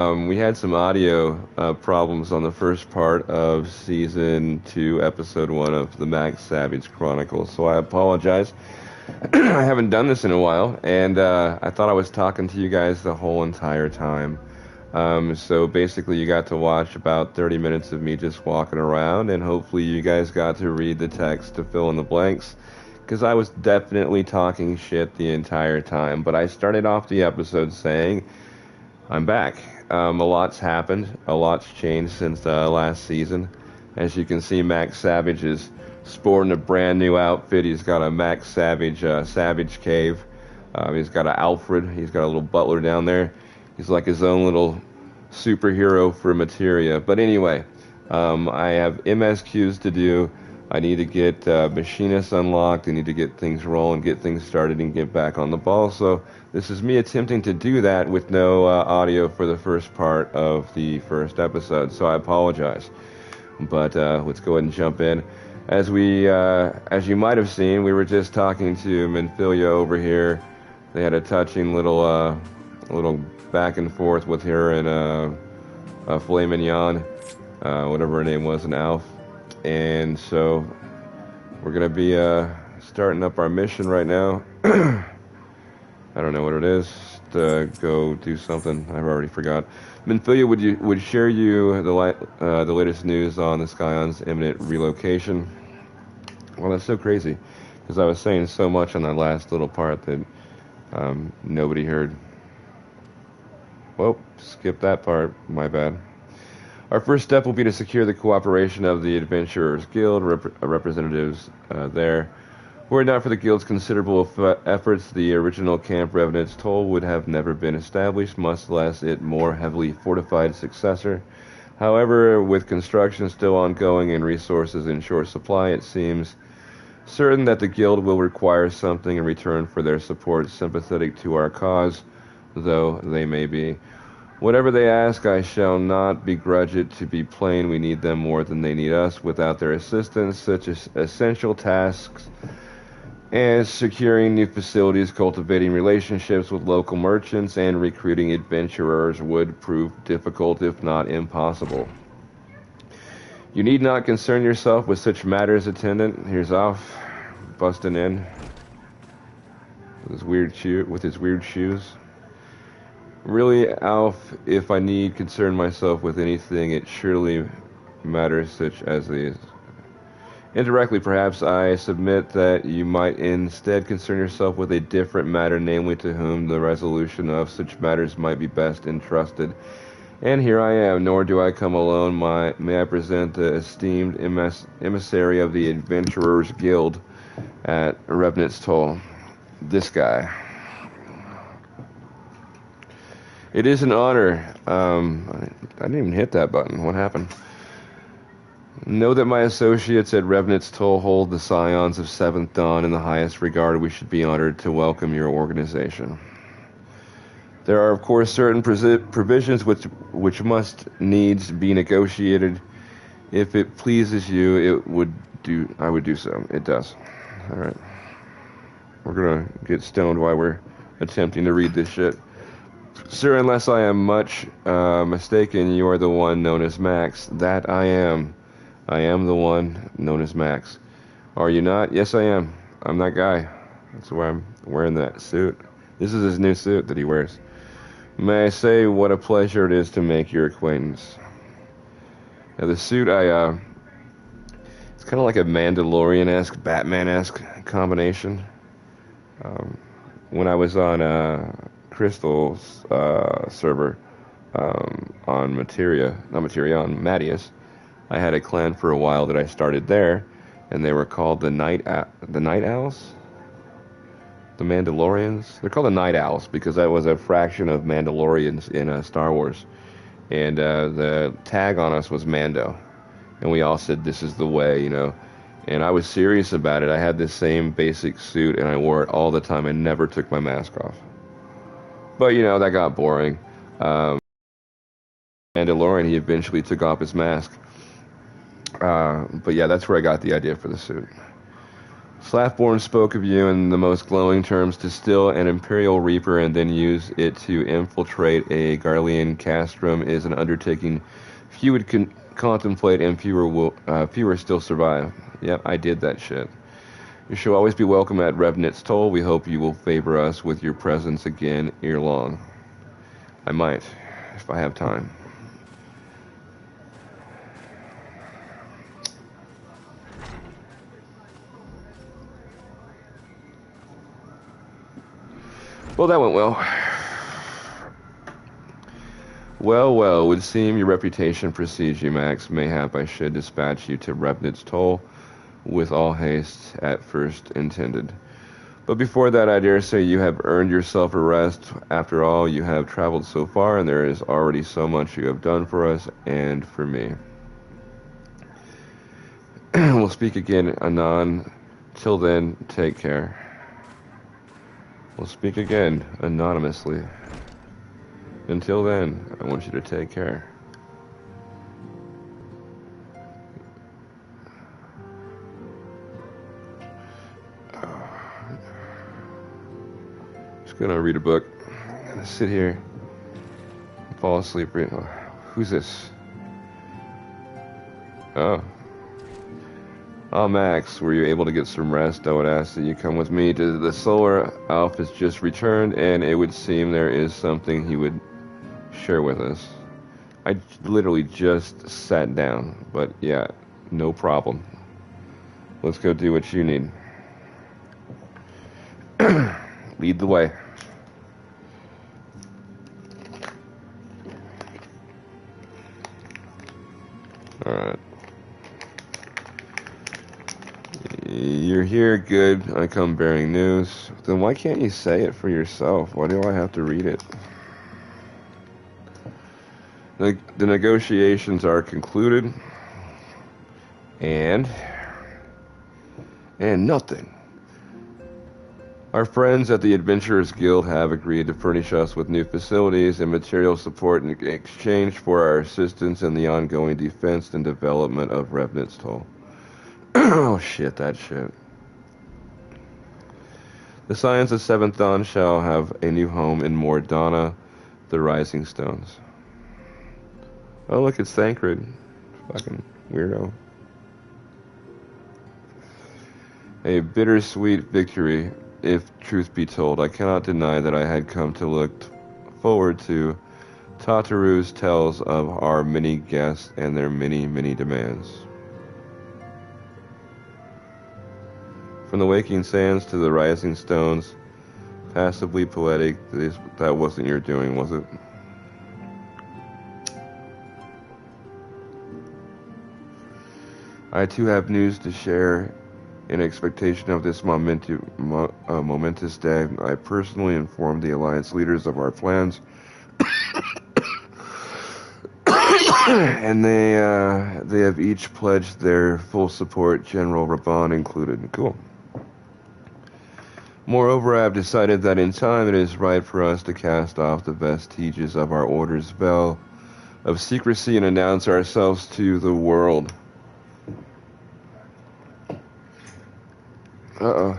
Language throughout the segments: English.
We had some audio problems on the first part of season 2, episode 1 of the Max Savage Chronicles, so I apologize. I haven't done this in a while, and I thought I was talking to you guys the whole entire time. So basically, you got to watch about 30 minutes of me just walking around, and hopefully, you guys got to read the text to fill in the blanks. Because I was definitely talking shit the entire time, but I started off the episode saying, I'm back. A lot's happened, a lot's changed since last season. As you can see, Max Savage is sporting a brand new outfit. He's got a Max Savage Savage Cave. He's got a Alfred. He's got a little butler down there. He's like his own little superhero for materia. But anyway, I have MSQs to do. I need to get machinists unlocked. I need to get things rolling, get things started, and get back on the ball. So this is me attempting to do that with no audio for the first part of the first episode. So I apologize. But let's go ahead and jump in. As you might have seen, we were just talking to Menfilia over here. They had a touching little back and forth with her and Filet Mignon, whatever her name was, an Alf. And so we're going to be starting up our mission right now. I don't know what it is. To go do something. I've already forgot. Menfilia would share you the latest news on the Scion's imminent relocation. Well, that's so crazy because I was saying so much on that last little part that nobody heard. Well, skip that part. My bad. Our first step will be to secure the cooperation of the Adventurers Guild representatives there. Were it not for the Guild's considerable efforts, the original Camp Revenant's Toll would have never been established, much less its more heavily fortified successor. However, with construction still ongoing and resources in short supply, it seems certain that the Guild will require something in return for their support sympathetic to our cause, though they may be. Whatever they ask, I shall not begrudge it. To be plain, we need them more than they need us. Without their assistance, such as essential tasks as securing new facilities, cultivating relationships with local merchants, and recruiting adventurers would prove difficult, if not impossible. You need not concern yourself with such matters, attendant. Here's off, busting in with his weird shoes. Really, Alf, if I need concern myself with anything, it surely matters such as these. Indirectly, perhaps, I submit that you might instead concern yourself with a different matter, namely to whom the resolution of such matters might be best entrusted. And here I am, nor do I come alone. May I present the esteemed emissary of the Adventurers Guild at Revenant's Toll. This guy. It is an honor. I didn't even hit that button. What happened? Know that my associates at Revenant's Toll hold the Scions of Seventh Dawn in the highest regard. We should be honored to welcome your organization. There are, of course, certain provisions which must needs be negotiated. If it pleases you, I would do so. It does. All right. We're gonna get stoned while we're attempting to read this shit. Sir, unless I am much mistaken, you are the one known as Max. That I am. I am the one known as Max. Are you not? Yes, I am. I'm that guy. That's why I'm wearing that suit. This is his new suit that he wears. May I say what a pleasure it is to make your acquaintance. Now, the suit, it's kind of like a Mandalorian-esque, Batman-esque combination. When I was on Crystal's server on on Mattias, I had a clan for a while that I started there, and they were called the Night Owls? The Mandalorians? They're called the Night Owls because that was a fraction of Mandalorians in Star Wars. And the tag on us was Mando. And we all said, this is the way, you know. And I was serious about it. I had this same basic suit, and I wore it all the time. I never took my mask off. But, you know, that got boring. Mandalorian, he eventually took off his mask. But yeah, that's where I got the idea for the suit. Slathborn spoke of you in the most glowing terms to still an Imperial Reaper and then use it to infiltrate a Garlean castrum is an undertaking few would contemplate and fewer still survive. Yep, I did that shit. You shall always be welcome at Revenant's Toll. We hope you will favor us with your presence again ere long. I might, if I have time. Well, that went well. Well, would seem your reputation precedes you, Max. Mayhap I should dispatch you to Revenant's Toll with all haste at first intended. But before that, I dare say you have earned yourself a rest. After all, you have traveled so far, and there is already so much you have done for us and for me. We'll speak again anon. Till then, take care. We'll speak again anonymously. Until then, I want you to take care. Just gonna read a book. I'm gonna sit here and fall asleep. Who's this? Oh, Max, were you able to get some rest? I would ask that you come with me to the Solar. Alf has just returned, and it would seem there is something he would share with us. I literally just sat down, but yeah, no problem. Let's go do what you need. Lead the way. Alright. You're here, good. I come bearing news. Then why can't you say it for yourself? Why do I have to read it? The negotiations are concluded. And nothing. Our friends at the Adventurers Guild have agreed to furnish us with new facilities and material support in exchange for our assistance in the ongoing defense and development of Revenant's Toll. Oh shit, that shit. The Scions of Seventh Dawn shall have a new home in Mordana, the Rising Stones. Oh look, it's Thancred. Fucking weirdo. A bittersweet victory, if truth be told. I cannot deny that I had come to look forward to Tataru's tales of our many guests and their many, many demands. From the waking sands to the rising stones, passively poetic, that wasn't your doing, was it? I too have news to share. In expectation of this momentous day, I personally informed the Alliance leaders of our plans, and they have each pledged their full support, General Raban included. Cool. Moreover, I have decided that in time it is right for us to cast off the vestiges of our order's veil of secrecy and announce ourselves to the world. Uh-oh.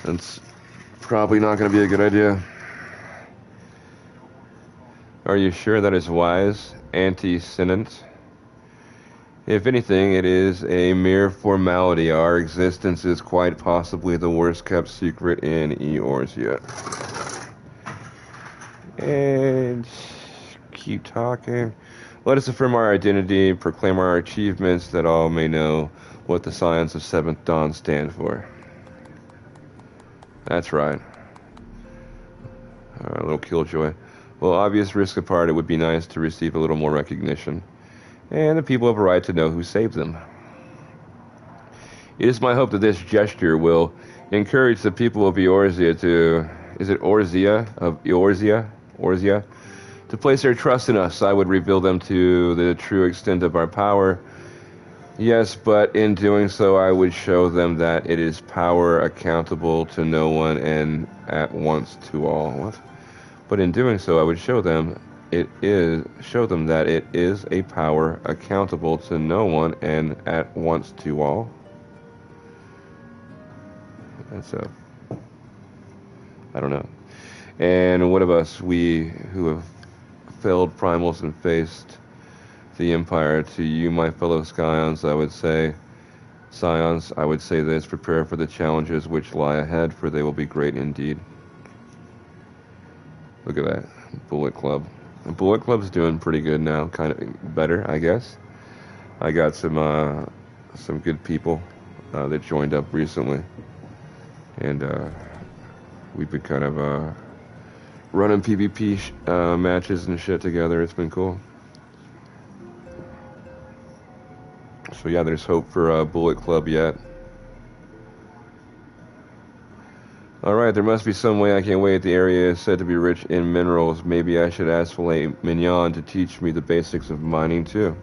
That's probably not going to be a good idea. Are you sure that is wise, Anti-Senate? If anything, it is a mere formality. Our existence is quite possibly the worst-kept secret in Eorzea. And keep talking. Let us affirm our identity, proclaim our achievements, that all may know what the Scions of Seventh Dawn stand for. That's right. A little killjoy. Well, obvious risk apart, it would be nice to receive a little more recognition. And the people have a right to know who saved them. It is my hope that this gesture will encourage the people of Eorzea to... Is it Orzea? Of Eorzea? Orzea? To place their trust in us. I would reveal them to the true extent of our power. Yes, but in doing so, I would show them that it is power accountable to no one and at once to all. What? But in doing so, I would show them that it is a power accountable to no one and at once to all. That's I don't know. And what of us, we who have failed primals and faced the Empire? To you, my fellow Scions, I would say this: prepare for the challenges which lie ahead, for they will be great indeed. Look at that, Bullet Club. The Bullet Club's doing pretty good now, kind of better, I guess. I got some good people that joined up recently, and we've been kind of running PvP matches and shit together. It's been cool. So yeah, there's hope for Bullet Club yet. Alright, there must be some way I can wait. The area is said to be rich in minerals. Maybe I should ask Filet Mignon to teach me the basics of mining too.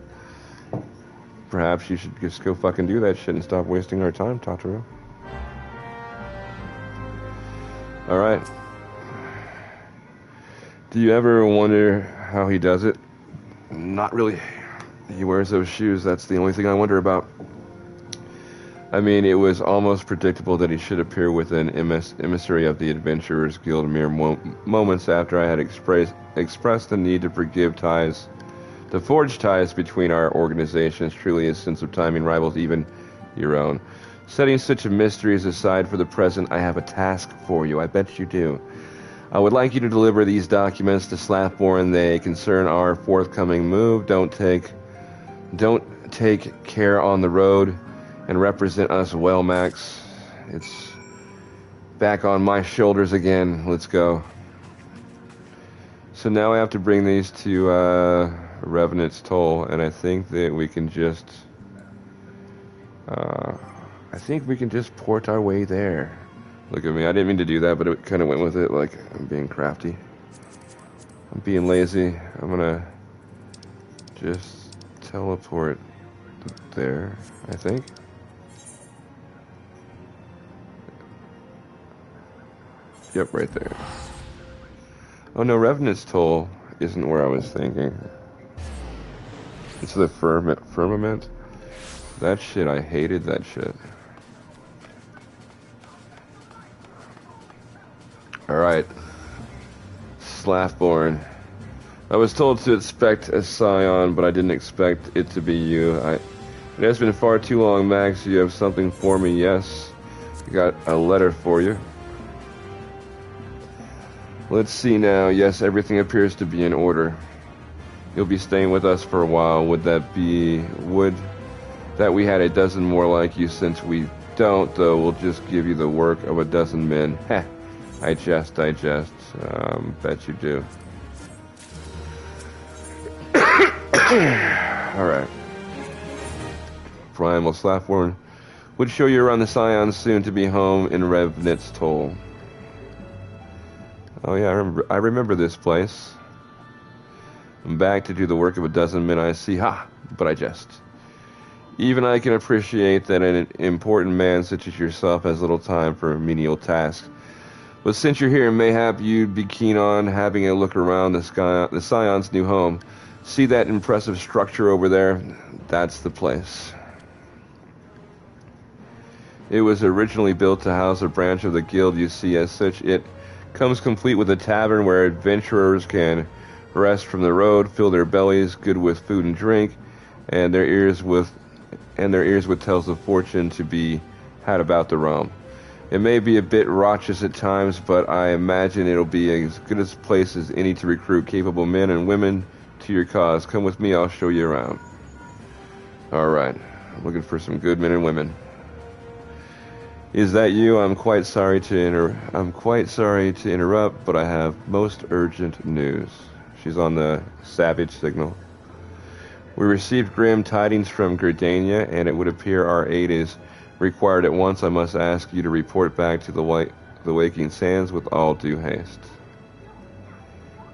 Perhaps you should just go fucking do that shit and stop wasting our time, Tataru. Alright. Do you ever wonder how he does it? Not really. He wears those shoes, that's the only thing I wonder about. I mean, it was almost predictable that he should appear with an emissary of the Adventurers Guild mere moments after I had expressed the need to forge ties between our organizations. Truly a sense of timing rivals even your own. Setting such mysteries aside for the present, I have a task for you. I bet you do. I would like you to deliver these documents to Slathborn. They concern our forthcoming move. Don't take care on the road and represent us well, Max. It's back on my shoulders again. Let's go. So now I have to bring these to Revenant's Toll, and I think that we can just port our way there. Look at me. I didn't mean to do that, but it kind of went with it. Like, I'm being crafty. I'm being lazy. I'm gonna just teleport there, I think. Yep, right there. Oh no, Revenant's Toll isn't where I was thinking. It's the firmament. That shit, I hated that shit. Alright. Slathborn. I was told to expect a Scion, but I didn't expect it to be you. It has been far too long, Max. You have something for me, yes. I got a letter for you. Let's see now. Yes, everything appears to be in order. You'll be staying with us for a while. Would that we had a dozen more like you, since we don't, though, we'll just give you the work of a dozen men. Heh. I jest. Bet you do. Alright. Primal Slathborn would show you around the Scions, soon to be home in Revenant's Toll. Oh yeah, I remember this place. I'm back to do the work of a dozen men, I see. Ha! But I jest. Even I can appreciate that an important man such as yourself has little time for menial tasks. But since you're here, mayhap you'd be keen on having a look around the Scion's new home. See that impressive structure over there? That's the place. It was originally built to house a branch of the guild. You see, as such, it comes complete with a tavern where adventurers can rest from the road, fill their bellies good with food and drink, and their ears with tales of fortune to be had about the realm. It may be a bit raucous at times, but I imagine it'll be as good a place as any to recruit capable men and women to your cause. Come with me, I'll show you around. Alright, I'm looking for some good men and women. Is that you? I'm quite sorry to interrupt, but I have most urgent news. She's on the Savage signal. We received grim tidings from Gridania, and it would appear our aid is required at once. I must ask you to report back to the Waking Sands with all due haste.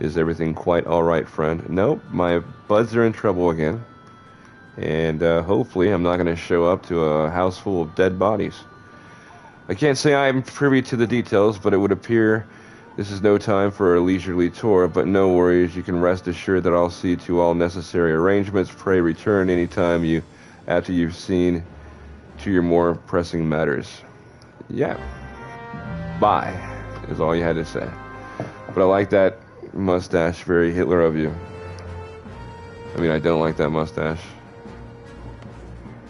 Is everything quite alright, friend? Nope, my buds are in trouble again. And hopefully I'm not going to show up to a house full of dead bodies. I can't say I am privy to the details, but it would appear This is no time for a leisurely tour, but no worries, you can rest assured that I'll see to all necessary arrangements. Pray return anytime after you've seen to your more pressing matters. Yeah. Bye, is all you had to say. But I like that mustache, very Hitler of you. I mean, I don't like that mustache.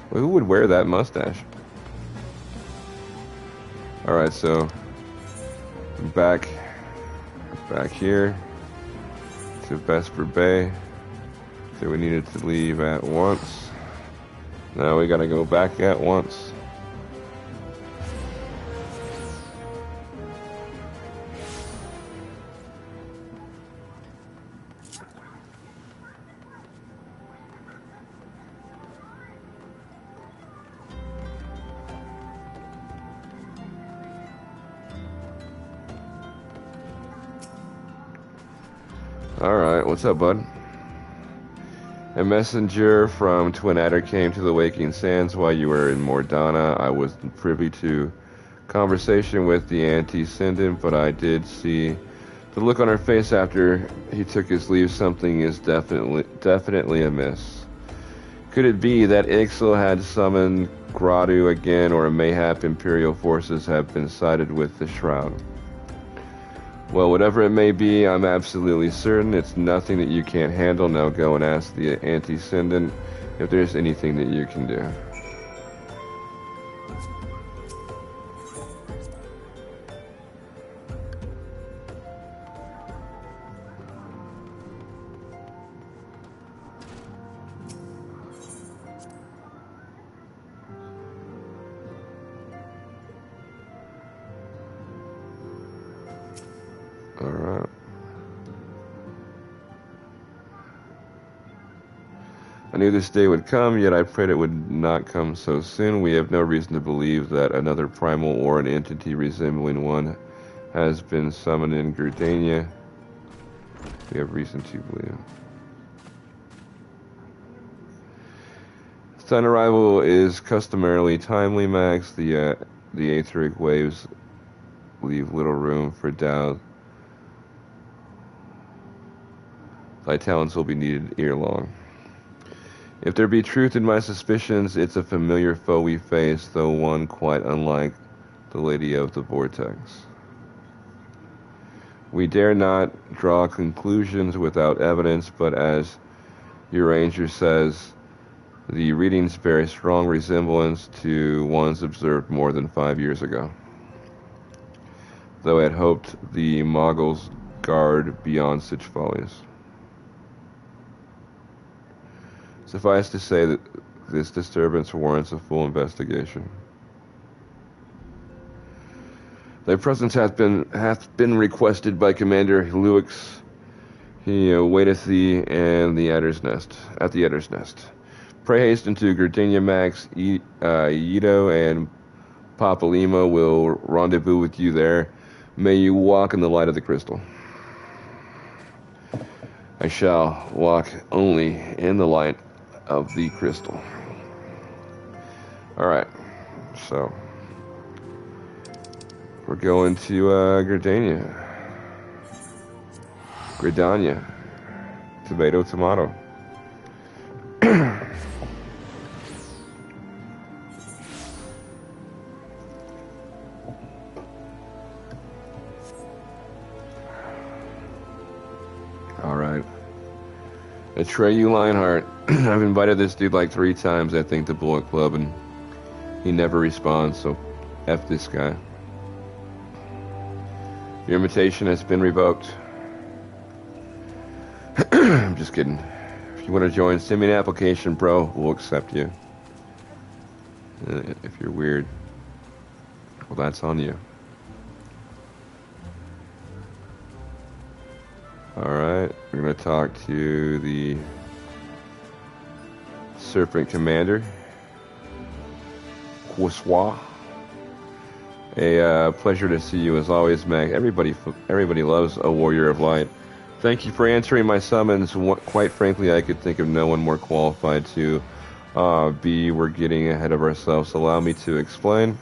Well, who would wear that mustache? Alright, so back here to Vesper Bay. So we needed to leave at once. Now we gotta go back at once. Alright, what's up, bud? A messenger from Twin Adder came to the Waking Sands while you were in Mordana. I wasn't privy to conversation with the Anti-Ascendant, but I did see the look on her face after he took his leave. Something is definitely amiss. Could it be that Ixil had summoned Gradu again, or mayhap Imperial forces have been sided with the Shroud? Well, whatever it may be, I'm absolutely certain it's nothing that you can't handle. Now go and ask the Anti-Ascendant if there's anything that you can do. Alright. I knew this day would come, yet I prayed it would not come so soon. We have no reason to believe that another primal or an entity resembling one has been summoned in Gridania. We have reason to believe. Sun arrival is customarily timely, Max. The aetheric waves leave little room for doubt. Thy talents will be needed ere long. If there be truth in my suspicions, it's a familiar foe we face, though one quite unlike the Lady of the Vortex. We dare not draw conclusions without evidence, but as your ranger says, the readings bear a strong resemblance to ones observed more than 5 years ago. Though I had hoped the Moggles guard beyond such follies. Suffice to say that this disturbance warrants a full investigation. Thy presence hath been requested by Commander Luix. He waiteth thee and the Adder's Nest at the Adder's Nest. Pray hasten to Gridania, Max. Ito and Papalima will rendezvous with you there. May you walk in the light of the crystal. I shall walk only in the light of the crystal. Alright, so we're going to Gridania. Tomato. Alright. Atreyu Lionheart. I've invited this dude like 3 times, I think, to Bullet Club, and he never responds, so F this guy. Your invitation has been revoked. I'm just kidding. If you want to join, send me an application, bro. We'll accept you. If you're weird, well, that's on you. Alright, we're going to talk to the Serpent Commander, Quaswa. A pleasure to see you as always, Meg. Everybody loves a Warrior of Light. Thank you for answering my summons. Quite frankly, I could think of no one more qualified to be. We're getting ahead of ourselves. Allow me to explain.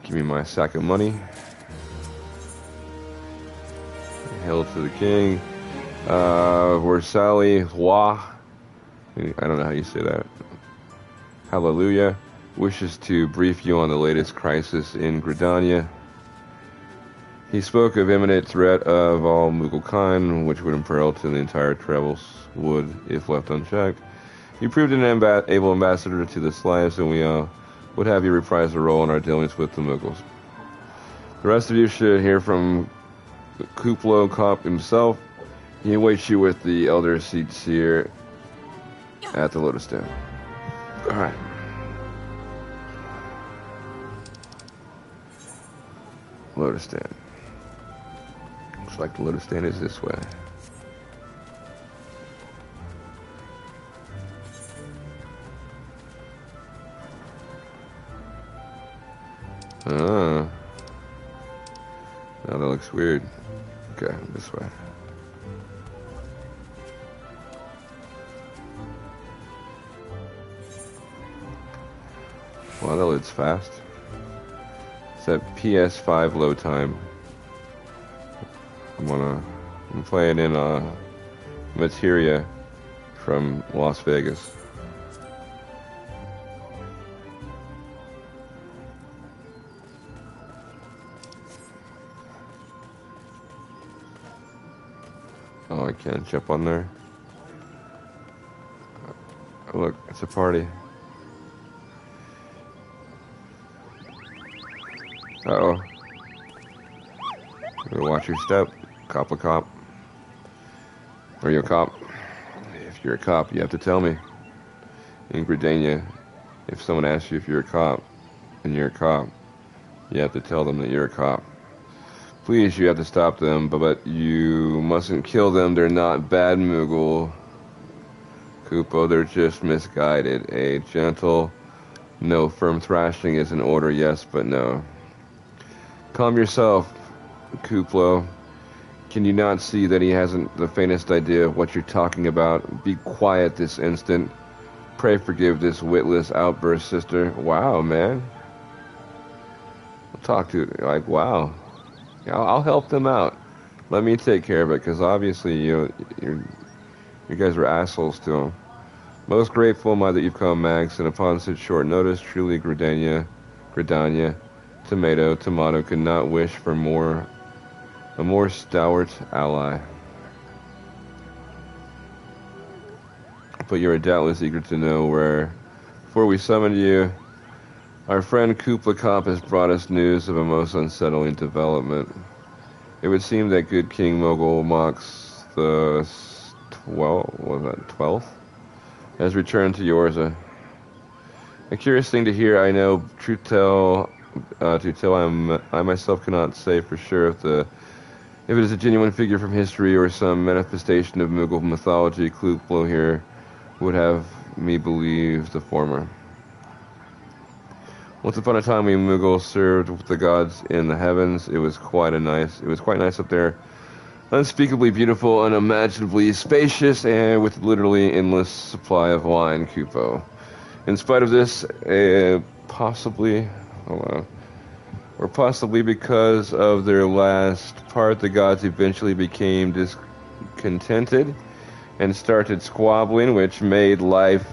Give me my sack of money. Hail to the king. Versali Hua, I don't know how you say that. Hallelujah. Wishes to brief you on the latest crisis in Gridania. He spoke of imminent threat of all Mughal kind, which would imperil to the entire travels would if left unchecked. You proved an able ambassador to the Slavs, and we would have you reprise the role in our dealings with the Mughals. The rest of you should hear from Kuplo Kop himself. He awaits you with the Elder Seer at the Lotus Den. Alright. Lotus Den. Looks like the Lotus Den is this way. Now that looks weird. Okay, this way. Wow, that loads fast. It's at PS5 load time. I'm playing in Materia from Las Vegas. Oh, I can't jump on there. Oh, look, it's a party. Uh-oh. Better watch your step, cop a cop. Are you a cop? If you're a cop, you have to tell me. In Gridania, if someone asks you if you're a cop, and you're a cop, you have to tell them that you're a cop. Please, you have to stop them, but you mustn't kill them. They're not bad Mughal. Kupo, they're just misguided. A gentle, no firm thrashing is in order, yes, but no. Calm yourself, Kuplo. Can you not see that he hasn't the faintest idea of what you're talking about? Be quiet this instant. Pray forgive this witless outburst, sister. Wow, man. I'll talk to you, like, wow. I'll help them out. Let me take care of it, because obviously you guys were assholes to him. Most grateful am I that you've come, Max, and upon such short notice, truly Gridania, Tomato could not wish for a more stalwart ally. But you are doubtless eager to know where, before we summoned you, our friend Kupla Kop has brought us news of a most unsettling development. It would seem that good King Mogul Mox the 12th has returned to Yorza. A curious thing to hear, I know. Truth tell, I myself cannot say for sure if it is a genuine figure from history or some manifestation of Mughal mythology. Kuplo here would have me believe the former. Once upon a time, we Mughals served the gods in the heavens. It was quite nice up there. Unspeakably beautiful, unimaginably spacious, and with literally endless supply of wine, Kupo. In spite of this, possibly because of their last part, the gods eventually became discontented and started squabbling, which made life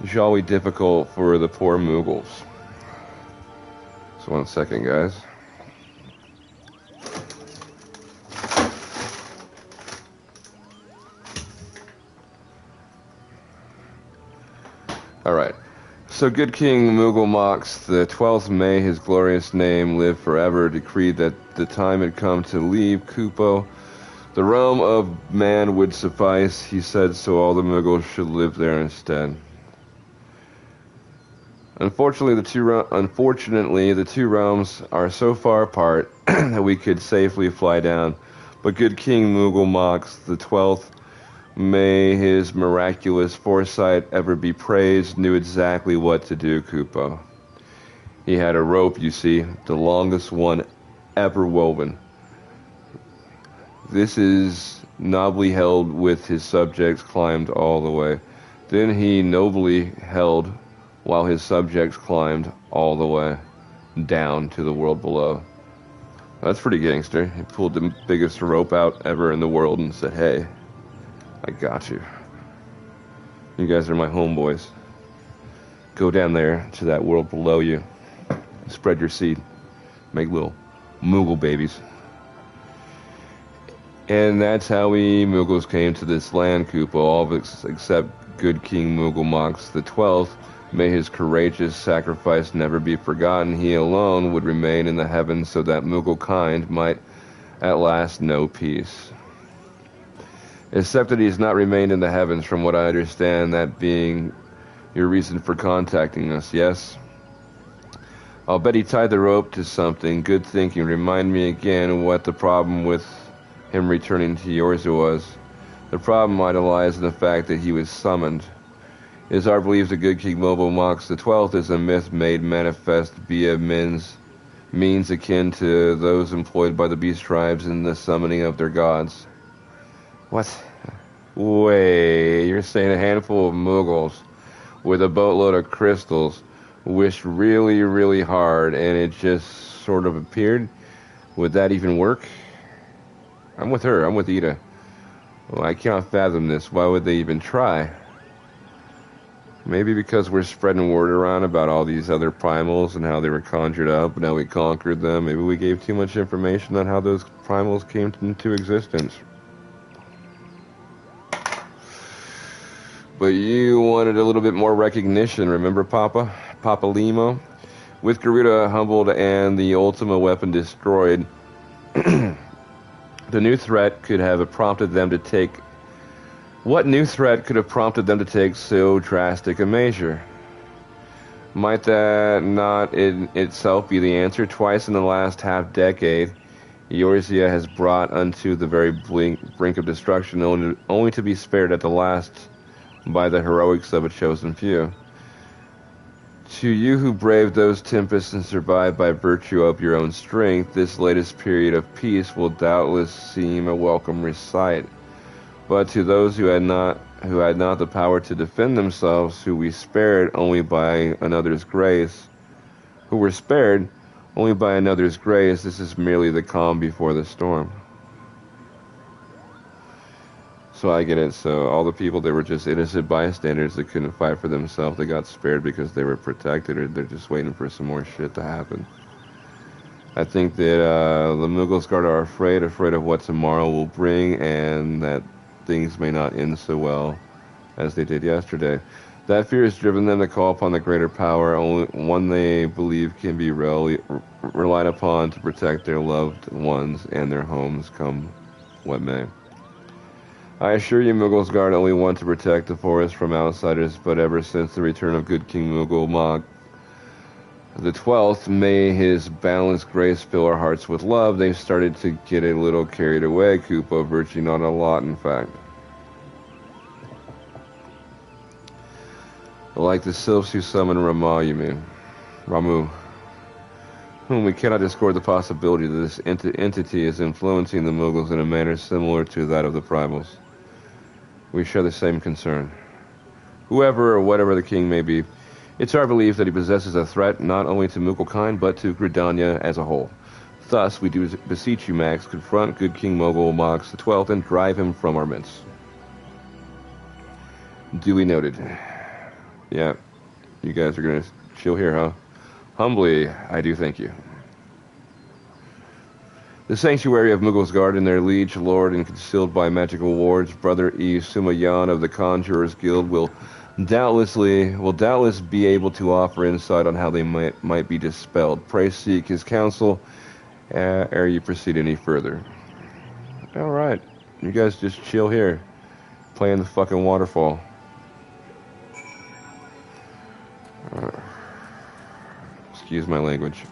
jolly difficult for the poor Mughals. So 1 second, guys. Alright. So good King Mughal Mox the 12th, may his glorious name live forever, decreed that the time had come to leave Kupo. The realm of man would suffice, he said, so all the Mughals should live there instead. Unfortunately, the two realms are so far apart that we could safely fly down. But good King Mughal Mox the 12th, may his miraculous foresight ever be praised, knew exactly what to do, Kupo. He had a rope, you see, the longest one ever woven. This is nobly held with his subjects climbed all the way. Then he nobly held while his subjects climbed all the way down to the world below. That's pretty gangster. He pulled the biggest rope out ever in the world and said, "Hey, I got you. You guys are my homeboys. Go down there to that world below you. Spread your seed. Make little Moogle babies." And that's how we Moogles came to this land, Koopa, all except good King Moogle Mox the 12th. May his courageous sacrifice never be forgotten. He alone would remain in the heavens so that Moogle kind might at last know peace. Except that he has not remained in the heavens, from what I understand, that being your reason for contacting us, yes? I'll bet he tied the rope to something. Good thinking. Remind me again what the problem with him returning to Eorzea was. The problem lies in the fact that he was summoned. It is our belief that good King Moogle Mox the 12th is a myth made manifest via means akin to those employed by the beast tribes in the summoning of their gods. What? Wait, you're saying a handful of Moogles with a boatload of crystals wished really, really hard and it just sort of appeared? Would that even work? I'm with her. I'm with Ida. Well, I cannot fathom this. Why would they even try? Maybe because we're spreading word around about all these other primals and how they were conjured up and how we conquered them. Maybe we gave too much information on how those primals came into existence. But you wanted a little bit more recognition, remember, Papa? Papa Limo? With Garuda humbled and the Ultima weapon destroyed, the new threat could have prompted them to take... What new threat could have prompted them to take so drastic a measure? Might that not in itself be the answer? Twice in the last half-decade, Eorzea has brought unto the very brink of destruction, only to be spared at the last by the heroics of a chosen few. To you who braved those tempests and survived by virtue of your own strength, this latest period of peace will doubtless seem a welcome respite. But to those who had not the power to defend themselves, who were spared only by another's grace, this is merely the calm before the storm. So I get it. So all the people that were just innocent bystanders that couldn't fight for themselves, they got spared because they were protected, or they're just waiting for some more shit to happen. I think that the Moogles Guard are afraid of what tomorrow will bring, and that things may not end so well as they did yesterday. That fear has driven them to call upon the greater power, only one they believe can be relied upon to protect their loved ones and their homes, come what may. I assure you, Moogles Guard only want to protect the forest from outsiders, but ever since the return of good King Moogle Mox the 12th, may his balanced grace fill our hearts with love, they've started to get a little carried away, Koopa, virtually not a lot, in fact. Like the sylphs who summon Ramu, you mean. Ramu. Whom we cannot discord the possibility that this entity is influencing the Moogles in a manner similar to that of the primals. We share the same concern. Whoever or whatever the king may be, it's our belief that he possesses a threat not only to Mooglekind, but to Gridania as a whole. Thus, we do beseech you, Max, confront good King Moogle Mox the 12th and drive him from our midst. Duly noted. Yeah, you guys are gonna chill here, huh? Humbly, I do thank you. The sanctuary of Moogles Guard and their liege lord and concealed by magical wards, Brother E. Sumayan of the Conjurers Guild will doubtless be able to offer insight on how they might be dispelled. Pray seek his counsel ere you proceed any further. Alright, you guys just chill here. Play in the fucking waterfall. Excuse my language.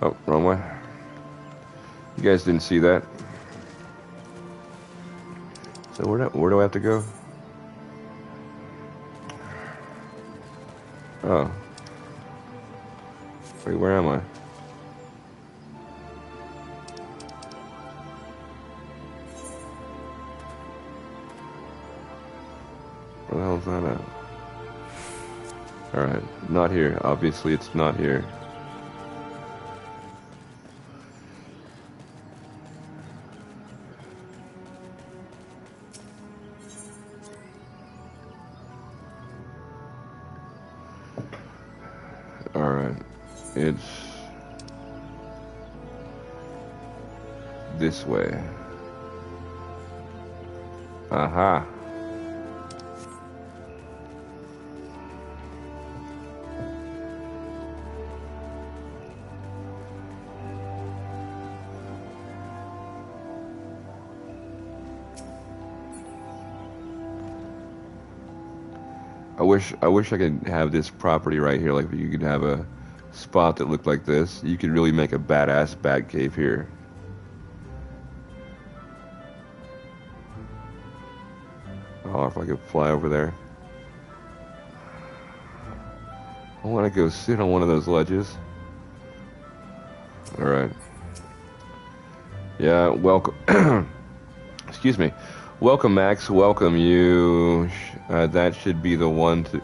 Oh, wrong way. You guys didn't see that. So where do I have to go? Oh. Wait, where am I? Where the hell is that at? Alright, not here. Obviously it's not here. It's this way. Aha. I wish I could have this property right here. Like, you could have a spot that looked like this. You could really make a badass bat cave here. Oh, if I could fly over there. I want to go sit on one of those ledges. Alright. Yeah, welcome. Excuse me. Welcome, Max. Welcome. That should be the one to...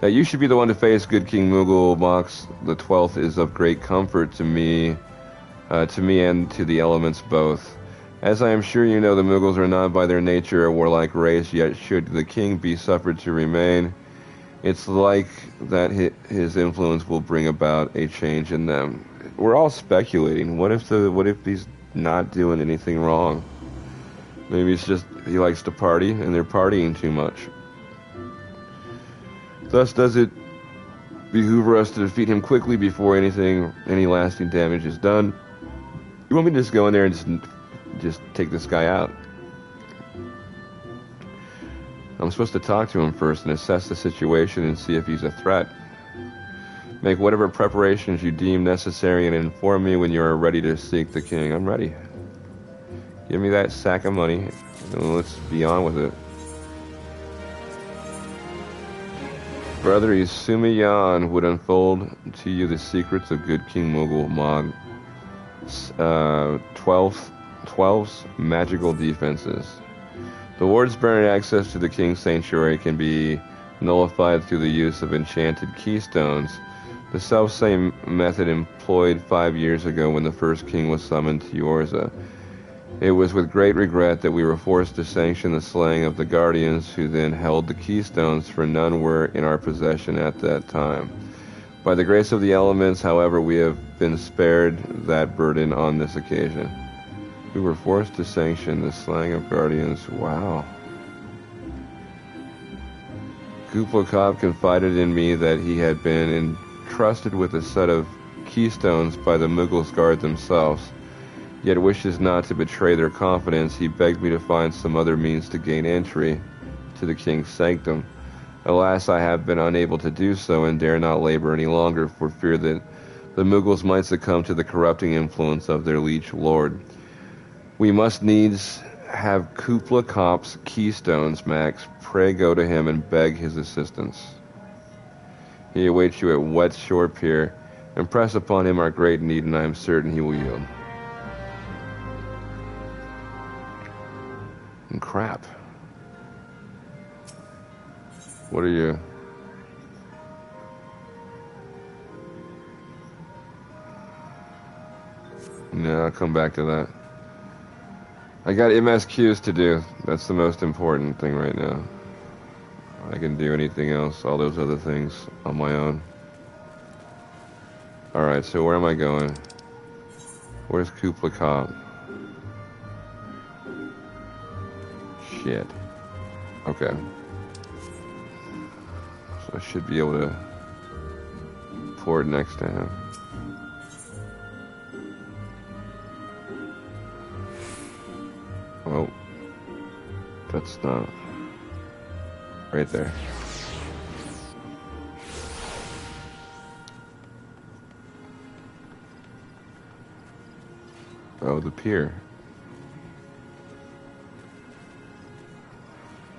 That you should be the one to face good King Moogle. Mox the 12th is of great comfort to me and to the elements both. As I am sure you know, the Moogles are not by their nature a warlike race, yet should the king be suffered to remain, it's like that his influence will bring about a change in them. We're all speculating. What if he's not doing anything wrong? Maybe it's just he likes to party and they're partying too much. Thus does it behoove us to defeat him quickly before any lasting damage is done. You want me to just go in there and just take this guy out? I'm supposed to talk to him first and assess the situation and see if he's a threat. Make whatever preparations you deem necessary and inform me when you are ready to seek the king. I'm ready. Give me that sack of money and let's be on with it. Brother Isumiyan would unfold to you the secrets of good King Moogle Mog 12's magical defenses. The ward's barren access to the King's Sanctuary can be nullified through the use of enchanted keystones, the self-same method employed 5 years ago when the first king was summoned to Yorza. It was with great regret that we were forced to sanction the slaying of the Guardians who then held the keystones, for none were in our possession at that time. By the grace of the elements, however, we have been spared that burden on this occasion. We were forced to sanction the slaying of Guardians. Wow. Kuplokov confided in me that he had been entrusted with a set of keystones by the Moogles Guard themselves, yet wishes not to betray their confidence. He begged me to find some other means to gain entry to the King's sanctum. Alas, I have been unable to do so and dare not labor any longer for fear that the Moogles might succumb to the corrupting influence of their liege lord. We must needs have Kupla Kop's keystones, Max. Pray go to him and beg his assistance. He awaits you at Wet Shore Pier. Impress upon him our great need, and I am certain he will yield. And crap. What are you? No, I'll come back to that. I got MSQs to do. That's the most important thing right now. I can do anything else, all those other things, on my own. Alright, so where am I going? Where's Kupla Kop? Shit. Okay. So I should be able to port next to him. Oh. That's not... right there. Oh, the pier.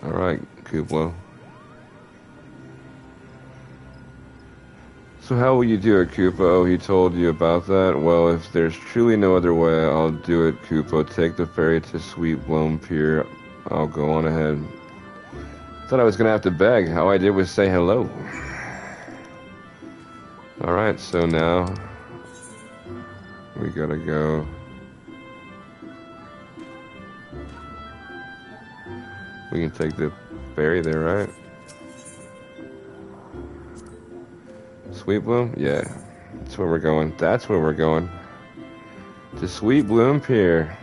Alright, Kuplo. So how will you do it, Koopa? Oh, he told you about that? Well, if there's truly no other way, I'll do it, Koopa. Take the ferry to Sweet Blown Pier. I'll go on ahead. Thought I was gonna have to beg. All I did was say hello. Alright, so now we gotta go. We can take the ferry there, right? Sweet Bloom? Yeah. That's where we're going. That's where we're going. To Sweet Bloom Pier.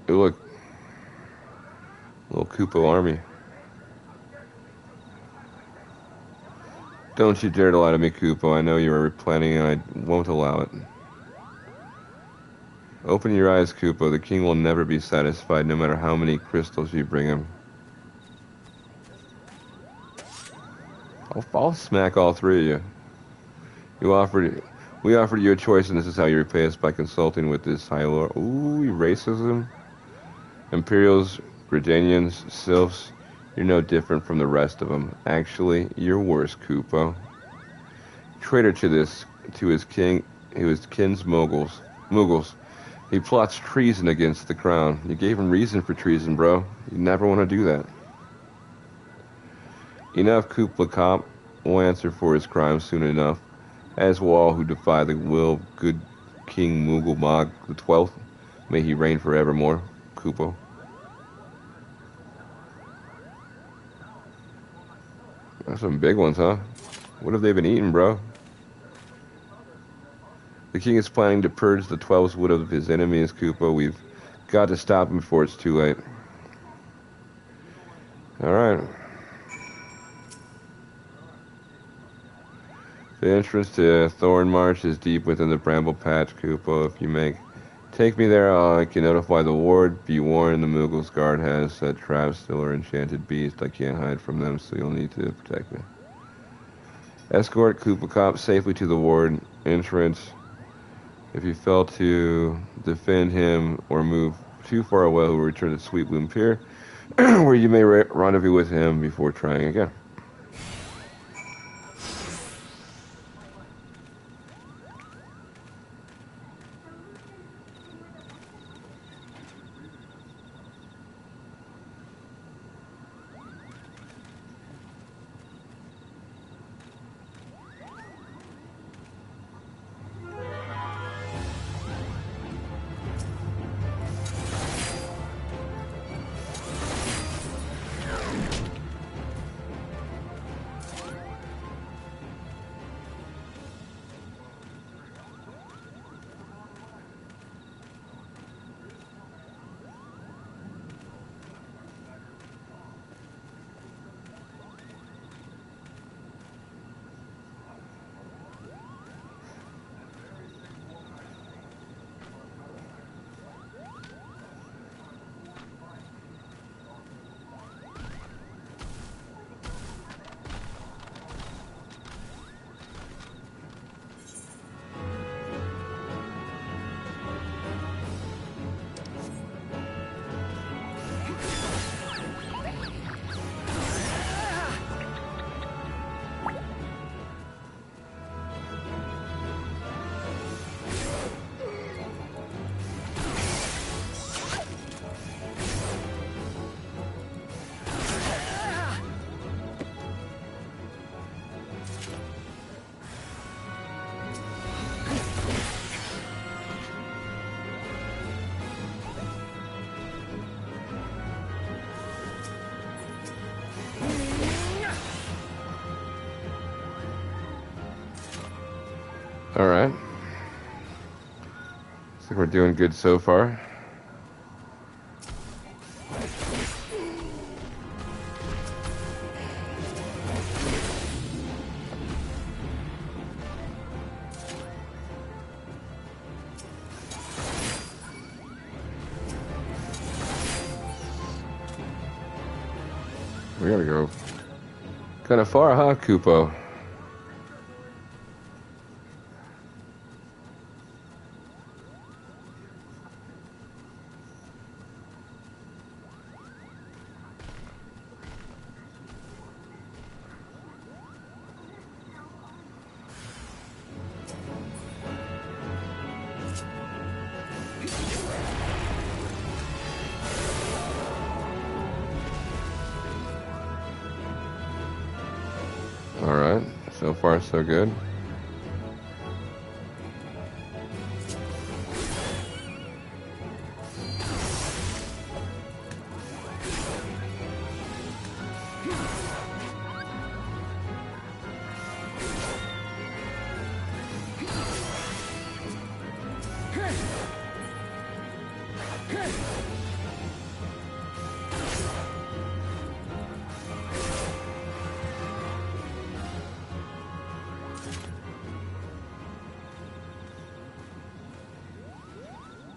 Ooh, look. Little Koopa army. Don't you dare to lie to me, Koopa. I know you are planning and I won't allow it. Open your eyes, Koopa. The king will never be satisfied, no matter how many crystals you bring him. I'll smack all three of you. We offered you a choice, and this is how you repay us by consulting with this high lord. Ooh, racism. Imperials, Gridanians, Sylphs. You're no different from the rest of them. Actually, you're worse, Koopa. Traitor to his kin's Muggles. He plots treason against the crown. You gave him reason for treason, bro. You never want to do that. Enough, Koopa Cop will answer for his crimes soon enough, as will all who defy the will of good King Moogle Mog the 12th. May he reign forevermore, Koopa. That's some big ones, huh? What have they been eating, bro? The king is planning to purge the 12's wood of his enemies, Koopa. We've got to stop him before it's too late. Alright. The entrance to Thorn Marsh is deep within the bramble patch, Koopa. If you take me there, I can notify the ward. Be warned, the Moogle's guard has set traps, still or enchanted beast. I can't hide from them, so you'll need to protect me. Escort Koopa Cop safely to the ward entrance. If you fail to defend him or move too far away, he'll return to Sweet Bloom Pier, where you may rendezvous with him before trying again. Alright. Looks like we're doing good so far. We gotta go kind of far, huh, Koopa? Alright, so far so good.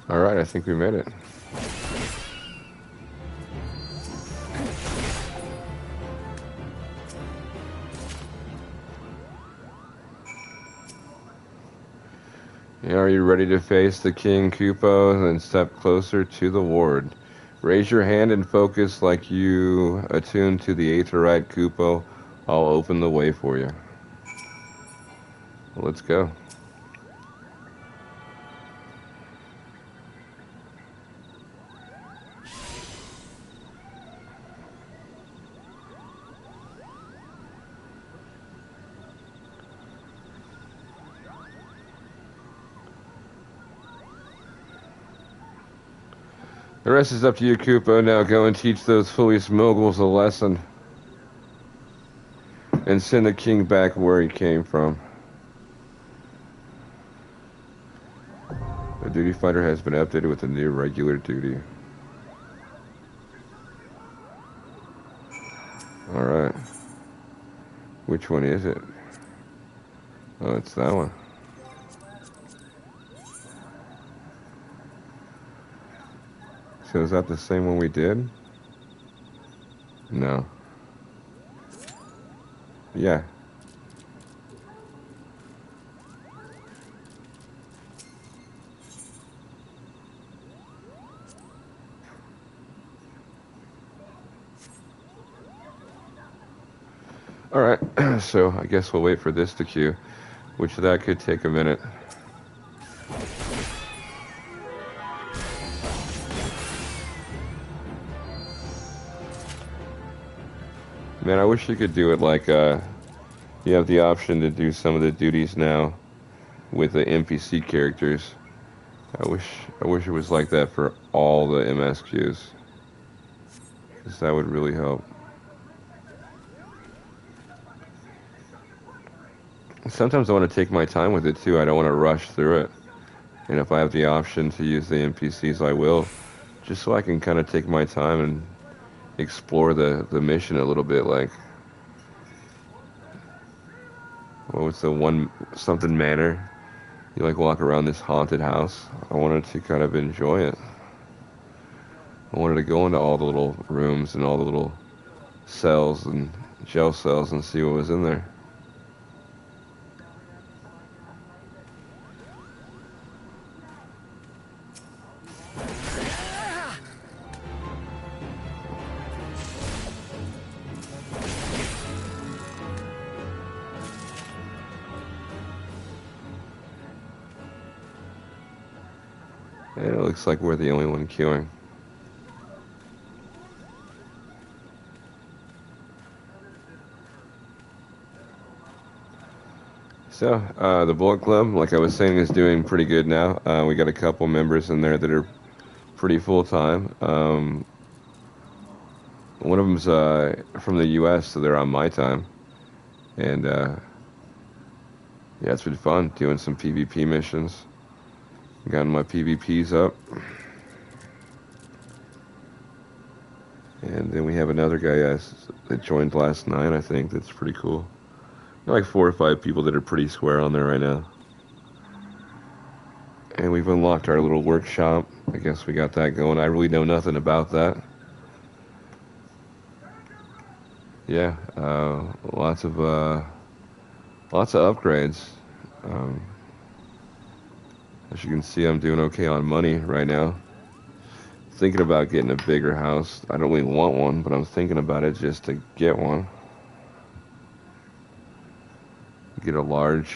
Alright, I think we made it. Are you ready to face the King Kupo and step closer to the ward? Raise your hand and focus like you attune to the Aetheryte Kupo. I'll open the way for you. Well, let's go. The rest is up to you, Kupo. Now go and teach those foolish moguls a lesson. And send the king back where he came from. The duty finder has been updated with a new regular duty. Alright. Which one is it? Oh, it's that one. So is that the same one we did? No. Yeah. Alright, so I guess we'll wait for this to queue, which that could take a minute. Man, I wish you could do it like, you have the option to do some of the duties now with the NPC characters. I wish it was like that for all the MSQs. Because that would really help. Sometimes I want to take my time with it too. I don't want to rush through it. And if I have the option to use the NPCs, I will. Just so I can kind of take my time and explore the mission a little bit. Like, what was the one, something manor? You like walk around this haunted house. I wanted to kind of enjoy it. I wanted to go into all the little rooms and all the little cells and jail cells and see what was in there. And it looks like we're the only one queuing. So, the Bullet Club, like I was saying, is doing pretty good now. We got a couple members in there that are pretty full-time. One of them's from the U.S., so they're on my time. And, yeah, it's been fun doing some PvP missions. Got my PvPs up. And then we have another guy that joined last night, I think. That's pretty cool. Like 4 or 5 people that are pretty square on there right now. And we've unlocked our little workshop. I guess we got that going. I really know nothing about that. Yeah, lots of upgrades. As you can see, I'm doing okay on money right now. Thinking about getting a bigger house. I don't really want one, but I'm thinking about it just to get one. Get a large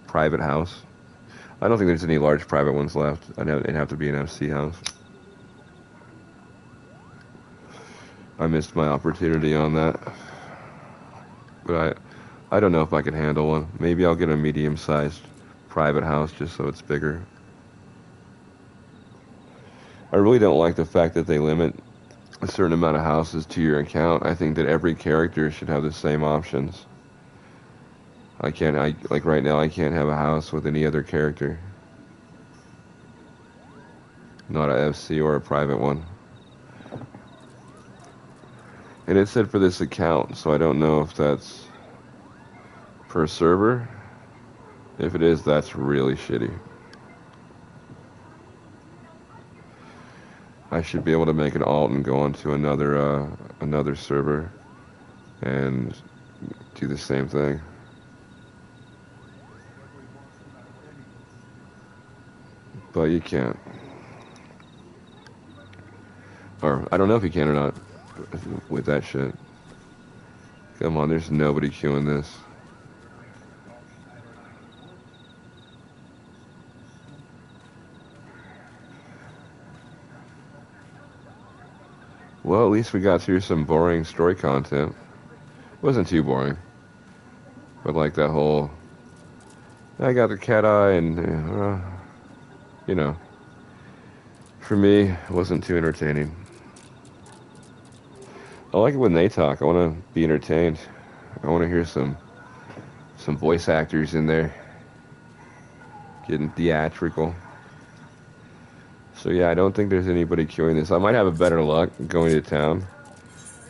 private house. I don't think there's any large private ones left. It'd have to be an FC house. I missed my opportunity on that. But I don't know if I can handle one. Maybe I'll get a medium-sized private house just so it's bigger. I really don't like the fact that they limit a certain amount of houses to your account. I think that every character should have the same options. I can't, like right now, I can't have a house with any other character. Not a FC or a private one. And it said for this account, so I don't know if that's per server. If it is, that's really shitty. I should be able to make an alt and go onto another server and do the same thing. But you can't. Or I don't know if you can or not with that shit. Come on, there's nobody queuing this. Well, at least we got through some boring story content. It wasn't too boring. But like that whole... I got the cat eye and... you know. For me, it wasn't too entertaining. I like it when they talk. I want to be entertained. I want to hear some voice actors in there. Getting theatrical. So yeah, I don't think there's anybody queuing this. I might have a better luck going to town.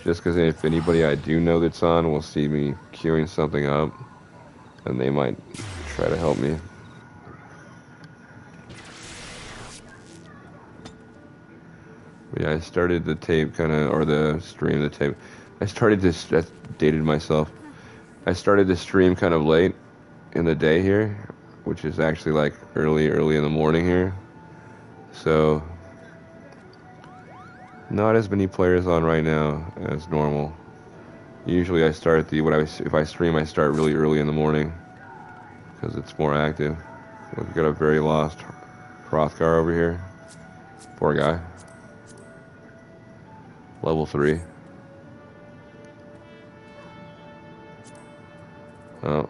Just because if anybody I do know that's on will see me queuing something up, then they might try to help me. But yeah, I started the tape or the stream, the tape. I dated myself. I started the stream kind of late in the day here, which is actually like early in the morning here. So, not as many players on right now as normal. Usually I start if I stream, I start really early in the morning because it's more active. We've got a very lost Hrothgar over here. Poor guy. Level 3. Oh.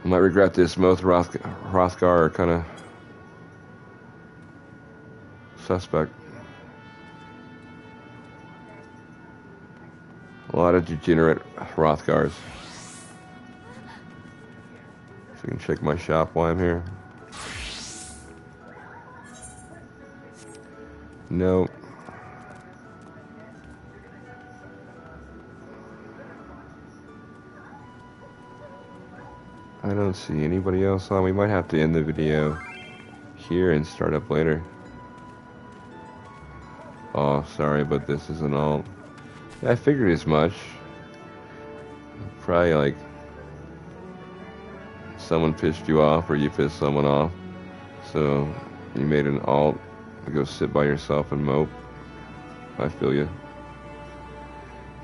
I might regret this. Most Hrothgar are kind of suspect. A lot of degenerate Hrothgars. So you can check my shop while I'm here. No. I don't see anybody else on. We might have to end the video here and start up later. Oh, sorry, but this is an alt. Yeah, I figured as much. Probably like someone pissed you off or you pissed someone off. So you made an alt to go sit by yourself and mope. I feel you.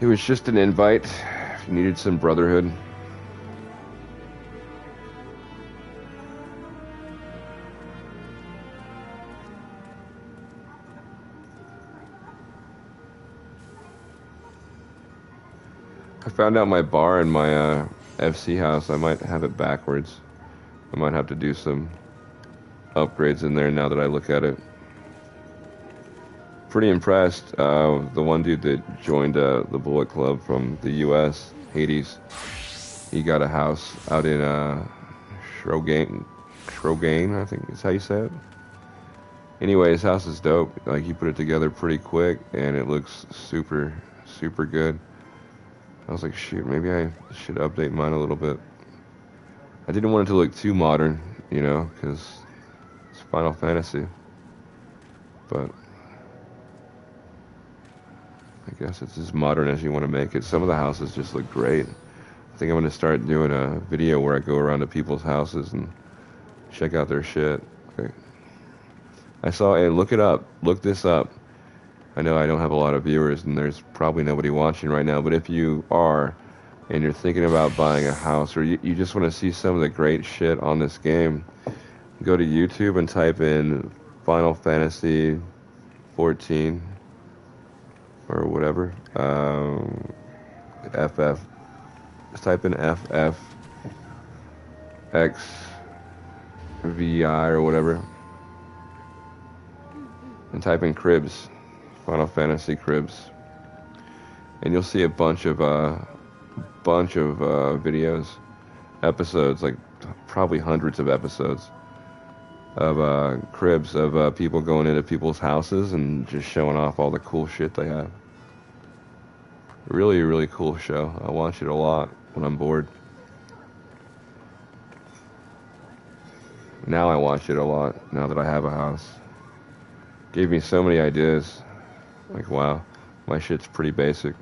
It was just an invite. If you needed some brotherhood. I found out my bar in my FC house, I might have it backwards. I might have to do some upgrades in there now that I look at it. Pretty impressed. The one dude that joined the Bullet Club from the US, Hades, he got a house out in Shrogane, I think is how you say it. Anyway, his house is dope. Like, he put it together pretty quick, and it looks super, super good. I was like, shoot, maybe I should update mine a little bit. I didn't want it to look too modern, you know, because it's Final Fantasy. But I guess it's as modern as you want to make it. Some of the houses just look great. I think I'm going to start doing a video where I go around to people's houses and check out their shit. Okay. I saw, hey, look it up. Look this up. I know I don't have a lot of viewers and there's probably nobody watching right now, but if you are and you're thinking about buying a house or you just want to see some of the great shit on this game, go to YouTube and type in Final Fantasy 14 or whatever. Just type in FFXIV or whatever. And type in Cribs. Final Fantasy Cribs, and you'll see a bunch of bunch of videos, episodes, like probably hundreds of episodes of cribs of people going into people's houses and just showing off all the cool shit they have. Really, really cool show. I watch it a lot when I'm bored. Now I watch it a lot, now that I have a house. Gave me so many ideas. Like, wow, my shit's pretty basic.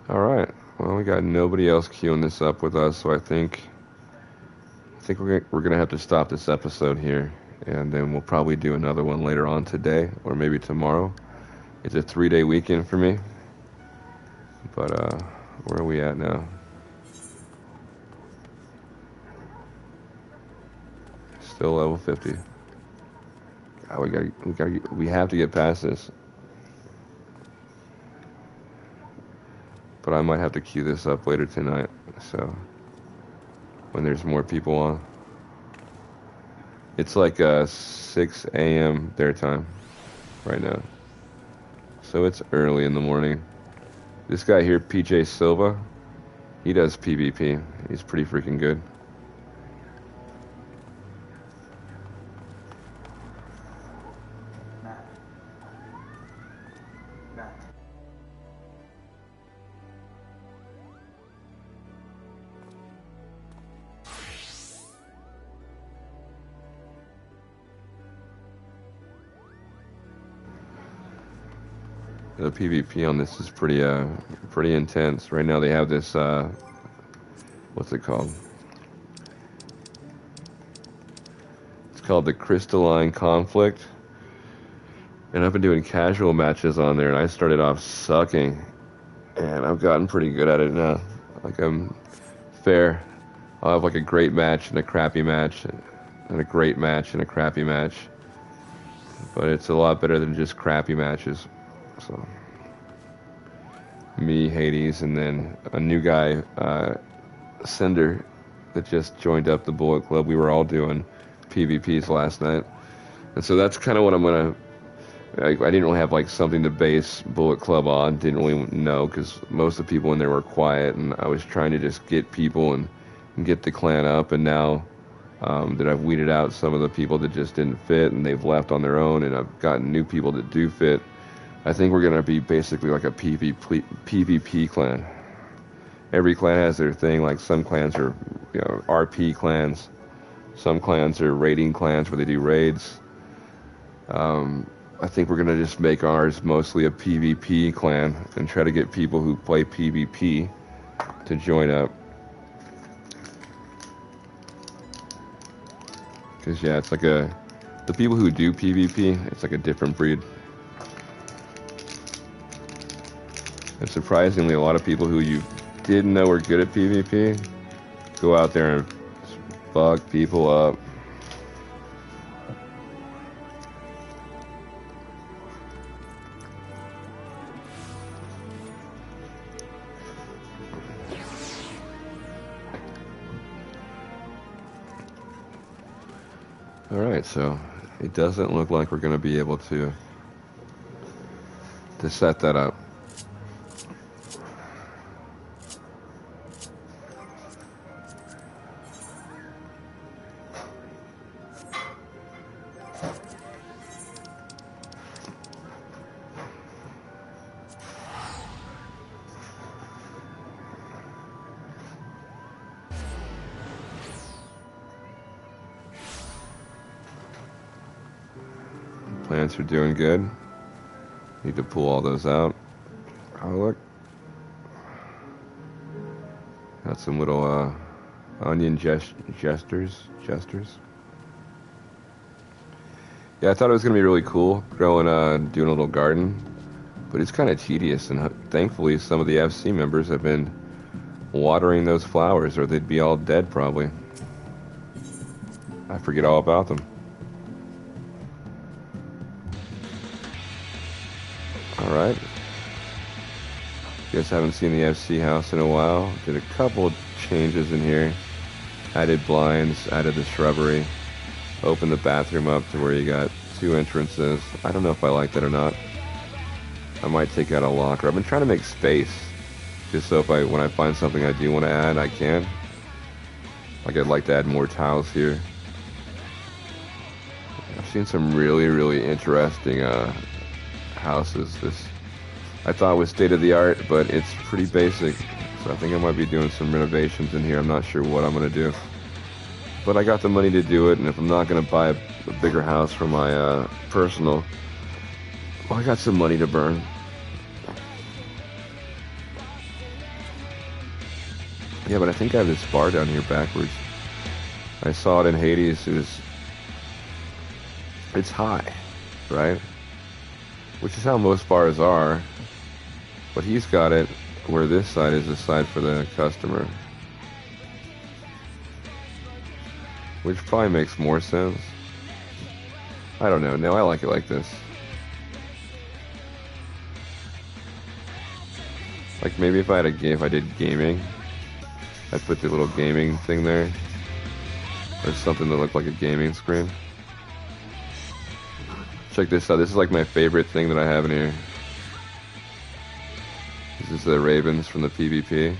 Alright, well, we got nobody else queuing this up with us, so I think we're gonna have to stop this episode here, and then we'll probably do another one later on today, or maybe tomorrow. It's a 3-day weekend for me. But, where are we at now? Still level 50. God, we have to get past this. But I might have to queue this up later tonight, so when there's more people on. It's like 6 a.m. their time right now. So it's early in the morning. This guy here, PJ Silva, he does PvP. He's pretty freaking good. The PvP on this is pretty intense. Right now they have this, what's it called? It's called the Crystalline Conflict. And I've been doing casual matches on there, and I started off sucking. And I've gotten pretty good at it now. Like, I'm fair. I'll have like a great match and a crappy match, and a great match and a crappy match. But it's a lot better than just crappy matches. So, me, Hades, and then a new guy, Cinder, that just joined up the Bullet Club. We were all doing PvPs last night. And so that's kind of what I'm going to... I didn't really have like something to base Bullet Club on. Didn't really know, because most of the people in there were quiet, and I was trying to just get people and get the clan up. And now that I've weeded out some of the people that just didn't fit, and they've left on their own, and I've gotten new people that do fit, I think we're going to be basically like a PvP clan. Every clan has their thing. Like, some clans are, RP clans. Some clans are raiding clans where they do raids. I think we're going to just make ours mostly a PvP clan and try to get people who play PvP to join up. Because, yeah, it's like the people who do PvP, it's like a different breed. And surprisingly, a lot of people who you didn't know were good at PvP go out there and fuck people up. Alright, so it doesn't look like we're going to be able to set that up. Plants are doing good. Need to pull all those out. Oh, look. Got some little onion jesters. Yeah, I thought it was going to be really cool doing a little garden. But it's kind of tedious, and thankfully some of the FC members have been watering those flowers, or they'd be all dead probably. I forget all about them. Alright. Guess I haven't seen the FC house in a while. Did a couple changes in here. Added blinds, added the shrubbery. Opened the bathroom up to where you got 2 entrances. I don't know if I like that or not. I might take out a locker. I've been trying to make space Just so if when I find something I do want to add, I can. Like I'd like to add more tiles here. I've seen some really, really interesting houses. This I thought was state of the art, but it's pretty basic. So I think I might be doing some renovations in here. I'm not sure what I'm gonna do, but I got the money to do it. And if I'm not gonna buy a bigger house for my personal, well, I got some money to burn. Yeah, but I think I have this bar down here backwards. I saw it in Hades. It's high, right? Which is how most bars are. But he's got it where this side is the side for the customer. Which probably makes more sense. I don't know. No, I like it like this. Like maybe if I did gaming, I'd put the little gaming thing there. Or something that looked like a gaming screen. Check this out. This is like my favorite thing that I have in here. This is the ravens from the PvP.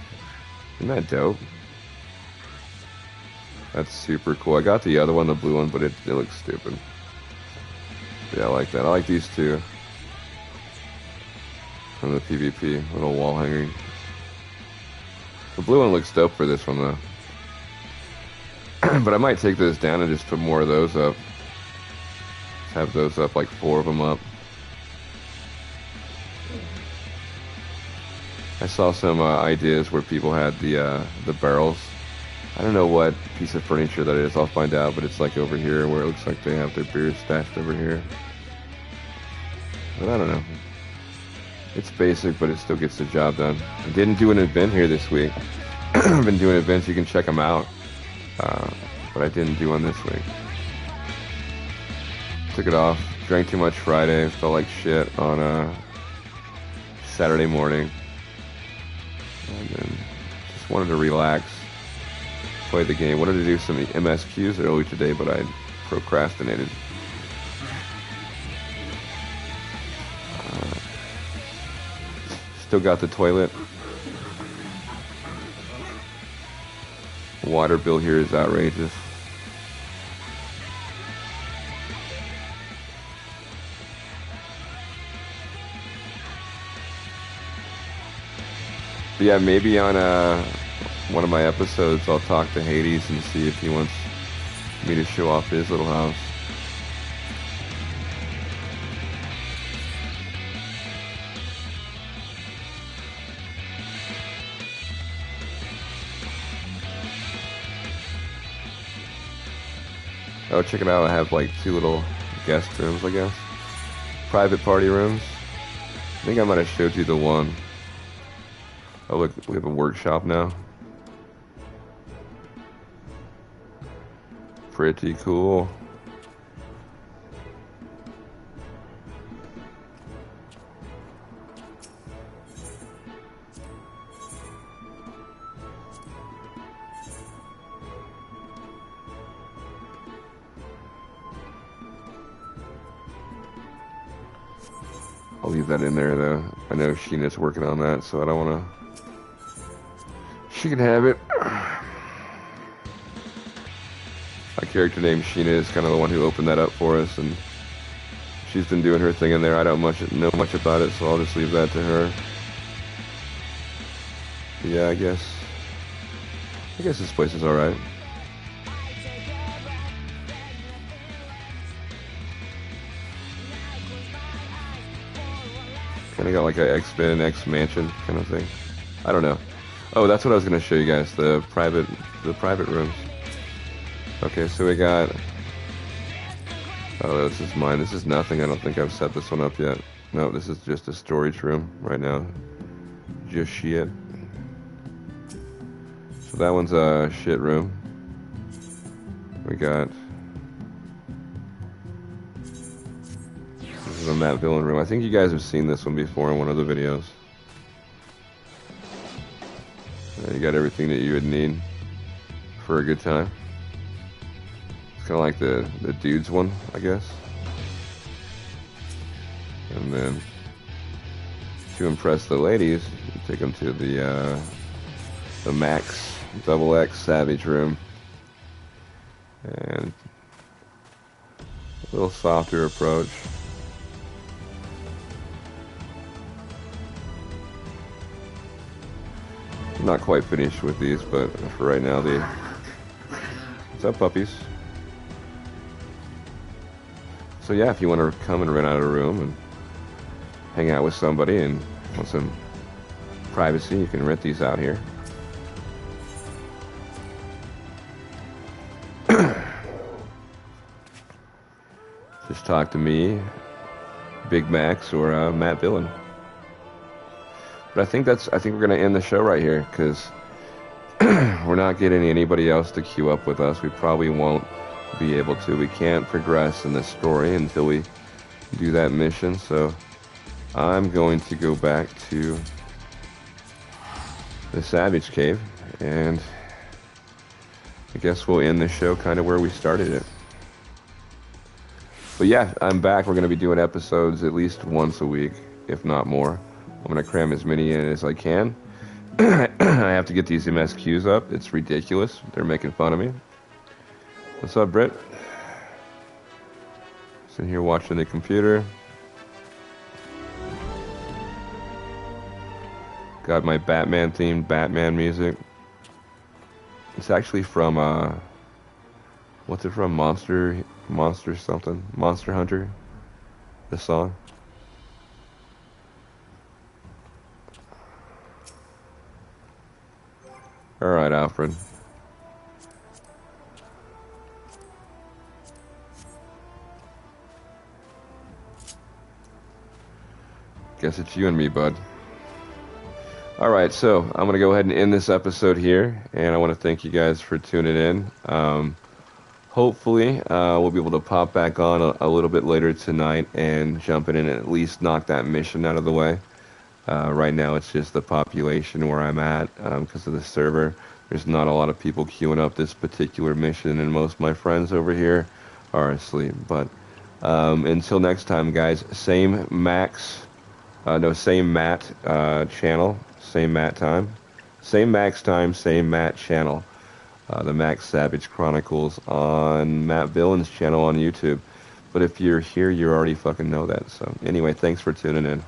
Isn't that dope? That's super cool. I got the other one, the blue one, but it looks stupid. Yeah, I like that. I like these two. From the PvP. Little wall hanging. The blue one looks dope for this one, though. But I might take those down and just put more of those up. Just have those up, like 4 of them up. I saw some ideas where people had the barrels. I don't know what piece of furniture that is. I'll find out, but it's like over here where it looks like they have their beers stashed over here. But I don't know. It's basic, but it still gets the job done. I didn't do an event here this week. I've been doing events. You can check them out. But I didn't do one this week. Took it off. Drank too much Friday. Felt like shit on Saturday morning. And then just wanted to relax. Play the game. Wanted to do some MSQs early today, but I procrastinated. Still got the toilet. Water bill here is outrageous. But yeah, maybe on one of my episodes I'll talk to Hades and see if he wants me to show off his little house. Oh, check it out. I have like 2 little guest rooms, I guess. Private party rooms. I think I might have showed you the one. Oh, look, we have a workshop now. Pretty cool. I'll leave that in there, though. I know Sheena's working on that, so I don't want to... She can have it. My character named Sheena is kind of the one who opened that up for us, and she's been doing her thing in there. I don't know much about it, so I'll just leave that to her. But yeah, I guess this place is alright. Kind of got like a X-Men, X-Mansion kind of thing. I don't know. Oh, that's what I was going to show you guys, the private rooms. Okay, so we got... Oh, this is mine. This is nothing. I don't think I've set this one up yet. No, this is just a storage room right now. Just shit. So that one's a shit room. We got... This is a Matt Villain room. I think you guys have seen this one before in one of the videos. You got everything that you would need for a good time. It's kind of like the dude's one, I guess. And then to impress the ladies, you take them to the Max XX Savage room, and a little softer approach. I'm not quite finished with these, but for right now, what's up, puppies? So yeah, if you want to come and rent out a room and hang out with somebody and want some privacy, you can rent these out here. Just talk to me, Big Max, or Matt Villain. But I think we're gonna end the show right here, because we're not getting anybody else to queue up with us. We probably won't be able to. We can't progress in this story until we do that mission. So I'm going to go back to the Savage Cave, and I guess we'll end the show kind of where we started it. But yeah, I'm back. We're going to be doing episodes at least once a week, if not more. I'm going to cram as many in as I can. I have to get these MSQs up. It's ridiculous. They're making fun of me. What's up, Britt? Sitting here watching the computer. Got my Batman-themed Batman music. It's actually from, what's it from? Monster something? Monster Hunter? The song? Alright, Alfred. Guess it's you and me, bud. Alright, so I'm going to go ahead and end this episode here, and I want to thank you guys for tuning in. Hopefully, we'll be able to pop back on a little bit later tonight and jump in and at least knock that mission out of the way. Right now, it's just the population where I'm at because of the server. There's not a lot of people queuing up this particular mission, and most of my friends over here are asleep. But until next time, guys, same Matt channel, same Matt time, same Max time, same Matt channel. The Max Savage Chronicles on Matt Villain's channel on YouTube. But if you're here, you already fucking know that. So anyway, thanks for tuning in.